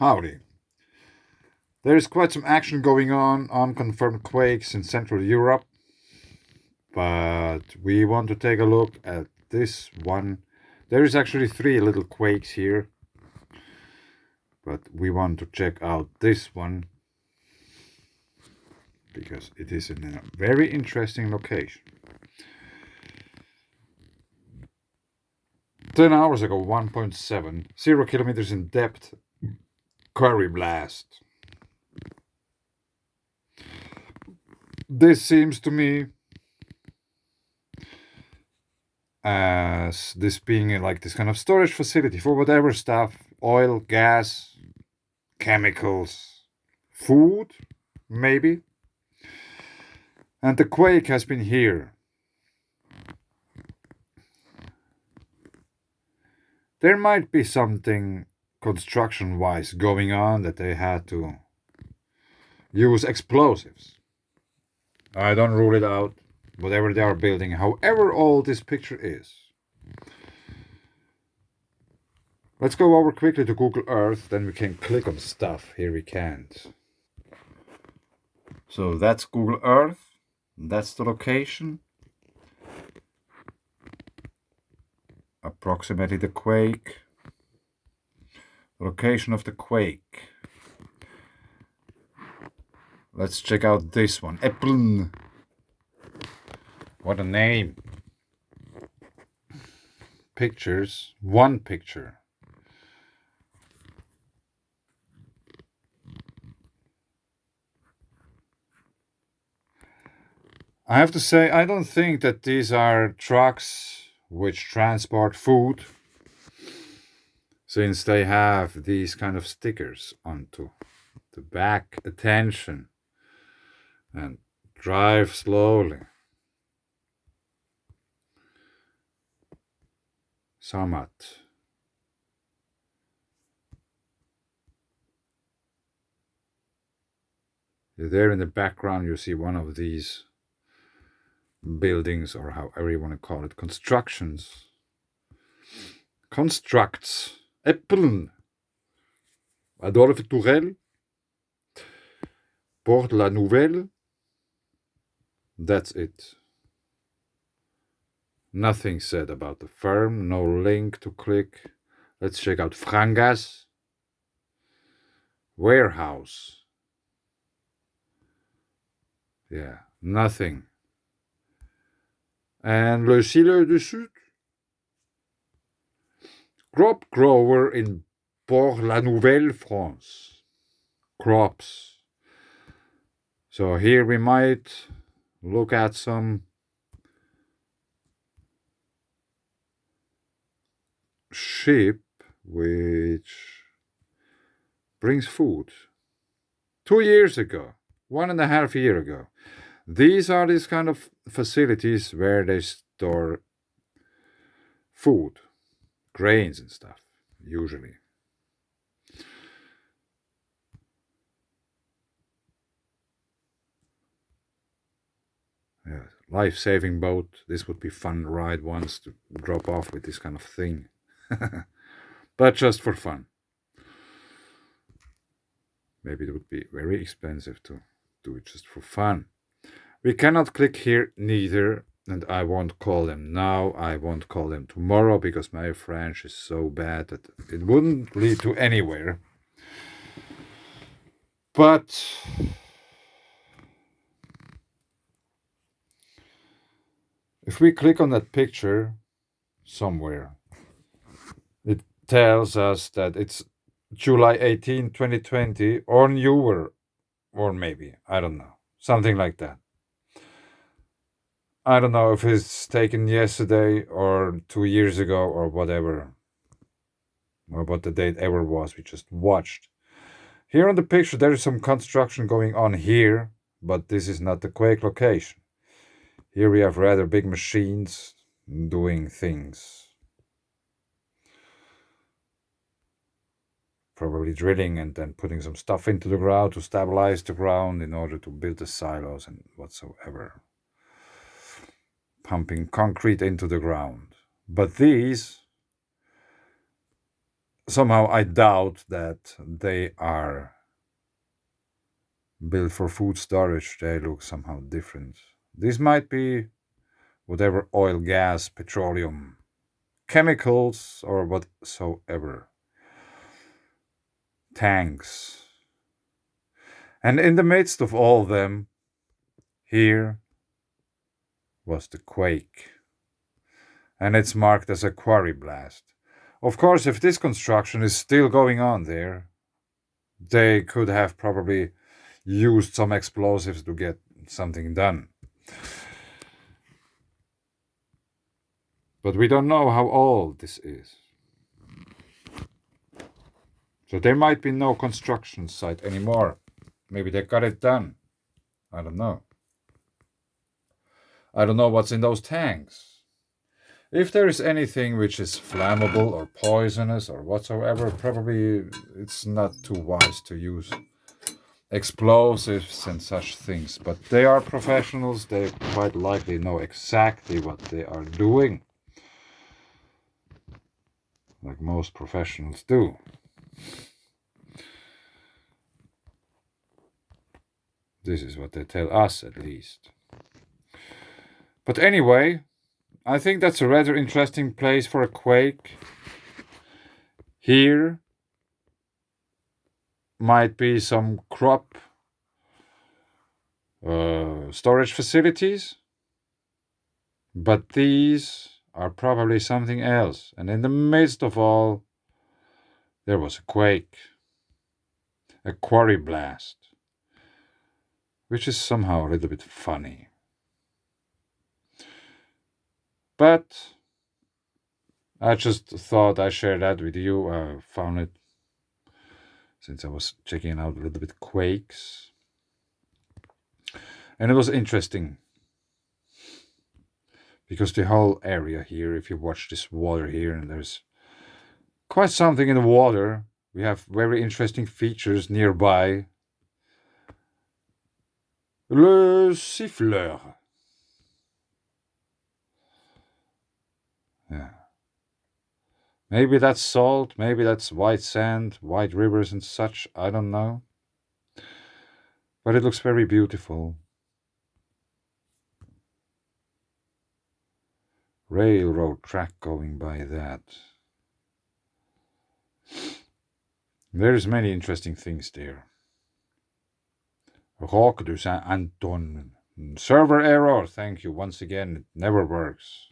Howdy. There is quite some action going on, unconfirmed quakes in Central Europe, but we want to take a look at this one. There is actually 3 little quakes here, but we want to check out this one because it is in a very interesting location. 10 hours ago, 1.7, 0 kilometers in depth, quarry blast. This seems to me as this being like this kind of storage facility for whatever stuff, oil, gas, chemicals, food, maybe. And the quake has been here. There might be something construction-wise going on that they had to use explosives. I don't rule it out. Whatever they are building, however old this picture is. Let's go over quickly to Google Earth, then we can click on stuff. Here we can't. So that's Google Earth. That's the location. Approximately the quake. Location of the quake. Let's check out this one. Narbonne. What a name. Pictures. One picture. I have to say, I don't think that these are trucks which transport food, since they have these kind of stickers onto the back. Attention and drive slowly. Somewhat. There in the background you see one of these buildings, or however you want to call it, constructions. Constructs. Narbonne. Adolphe Tourelle. Port la Nouvelle. That's it. Nothing said about the firm, no link to click. Let's check out Frangas. Warehouse. Yeah, nothing. And Le Silo du Sud. Crop grower in Port la Nouvelle, France. Crops. So here we might look at some ship which brings food. 2 years ago, 1.5 years ago. These are these kind of facilities where they store food, grains and stuff, usually. Yeah, life-saving boat. This would be fun ride once to drop off with this kind of thing. But just for fun. Maybe it would be very expensive to do it just for fun. We cannot click here neither, and I won't call them now. I won't call them tomorrow because my French is so bad that it wouldn't lead to anywhere. But if we click on that picture somewhere, it tells us that it's July 18, 2020, or newer, or maybe, I don't know, something like that. I don't know if it's taken yesterday or 2 years ago or whatever, or what the date ever was. We just watched. Here on the picture, there is some construction going on here, but this is not the quake location. Here we have rather big machines doing things. Probably drilling and then putting some stuff into the ground to stabilize the ground in order to build the silos and whatsoever. Pumping concrete into the ground. But these somehow I doubt that they are built for food storage. They look somehow different. This might be whatever oil, gas, petroleum, chemicals, or whatsoever. Tanks. And in the midst of all of them, here was the quake. And it's marked as a quarry blast. Of course, if this construction is still going on there, they could have probably used some explosives to get something done. But we don't know how old this is. So there might be no construction site anymore. Maybe they got it done. I don't know. I don't know what's in those tanks. If there is anything which is flammable or poisonous or whatsoever, probably it's not too wise to use explosives and such things. But they are professionals. They quite likely know exactly what they are doing, like most professionals do. This is what they tell us, at least. But anyway, I think that's a rather interesting place for a quake. Here might be some crop storage facilities, but these are probably something else. And in the midst of all, there was a quake, a quarry blast, which is somehow a little bit funny. But I just thought I'd share that with you. I found it since I was checking out a little bit quakes. And it was interesting because the whole area here, if you watch this water here, and there's quite something in the water. We have very interesting features nearby. Le siffleur. Yeah. Maybe that's salt, maybe that's white sand, white rivers and such, I don't know. But it looks very beautiful. Railroad track going by that. There's many interesting things there. Roque du Saint-Anton. Server error, thank you once again, it never works.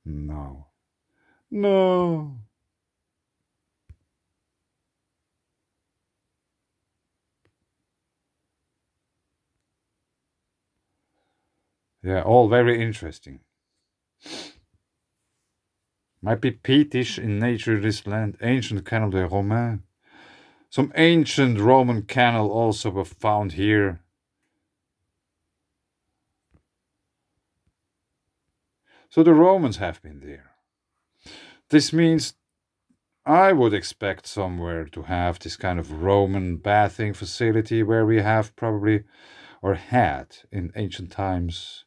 No. No. Yeah, all very interesting. Might be peatish in nature, this land. Ancient canal de Romain. Some ancient Roman canal also were found here. So the Romans have been there. This means I would expect somewhere to have this kind of Roman bathing facility where we have probably, or had in ancient times,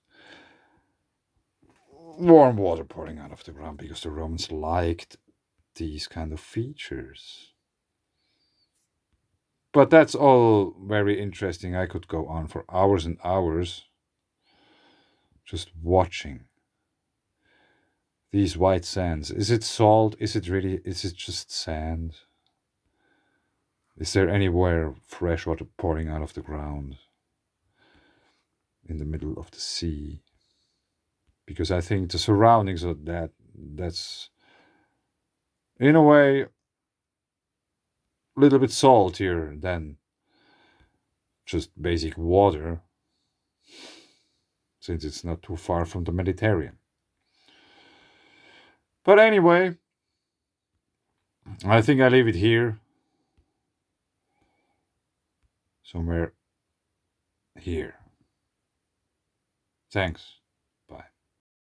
warm water pouring out of the ground because the Romans liked these kind of features. But that's all very interesting. I could go on for hours and hours just watching these white sands. Is it salt? Is it just sand? Is there anywhere fresh water pouring out of the ground in the middle of the sea? Because I think the surroundings of that's in a way a little bit saltier than just basic water, since it's not too far from the Mediterranean. But anyway, I think I leave it here. Somewhere here. Thanks.